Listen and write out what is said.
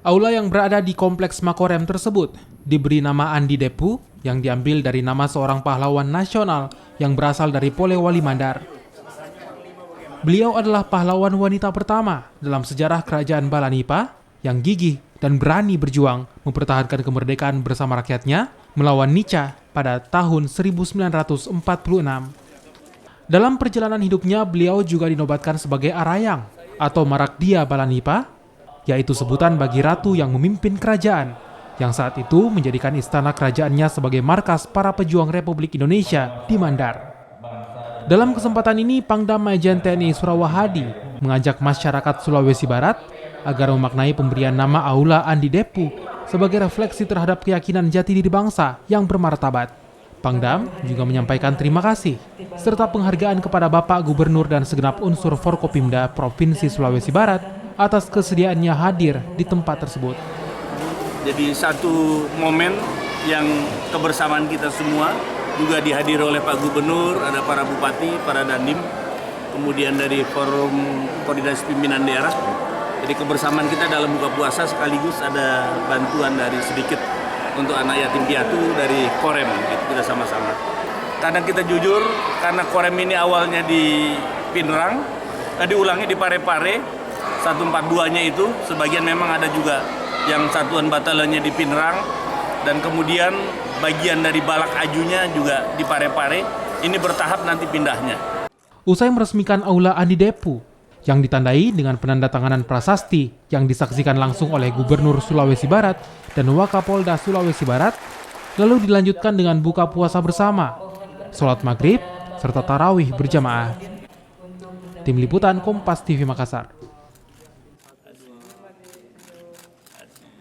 Aula yang berada di kompleks Makorem tersebut diberi nama Andi Depu yang diambil dari nama seorang pahlawan nasional yang berasal dari Polewali Mandar. Beliau adalah pahlawan wanita pertama dalam sejarah kerajaan Balanipa yang gigih dan berani berjuang mempertahankan kemerdekaan bersama rakyatnya melawan Nica pada tahun 1946. Dalam perjalanan hidupnya, beliau juga dinobatkan sebagai Arayang atau Marakdia Balanipa, yaitu sebutan bagi ratu yang memimpin kerajaan, yang saat itu menjadikan istana kerajaannya sebagai markas para pejuang Republik Indonesia di Mandar. Dalam kesempatan ini, Pangdam Majen TNI Surawahadi mengajak masyarakat Sulawesi Barat agar memaknai pemberian nama Aula Andi Depu sebagai refleksi terhadap keyakinan jati diri bangsa yang bermartabat. Pangdam juga menyampaikan terima kasih serta penghargaan kepada Bapak Gubernur dan segenap unsur Forkopimda Provinsi Sulawesi Barat atas kesediaannya hadir di tempat tersebut. Jadi satu momen yang kebersamaan kita semua juga dihadiri oleh Pak Gubernur, ada para bupati, para dandim, kemudian dari Forum Koordinasi Pimpinan Daerah. Jadi kebersamaan kita dalam buka puasa sekaligus ada bantuan dari sedikit untuk anak yatim piatu dari Korem, gitu, kita sama-sama. Kadang kita jujur, karena Korem ini awalnya di Pinerang, diulangi di Parepare, 142-nya itu, sebagian memang ada juga yang satuan batalionnya di Pinerang, dan kemudian bagian dari Balak Ajunya juga di Parepare, ini bertahap nanti pindahnya. Usai meresmikan Aula Andi Depu, yang ditandai dengan penandatanganan prasasti yang disaksikan langsung oleh Gubernur Sulawesi Barat dan Wakapolda Sulawesi Barat, lalu dilanjutkan dengan buka puasa bersama, sholat maghrib, serta tarawih berjamaah. Tim Liputan Kompas TV Makassar.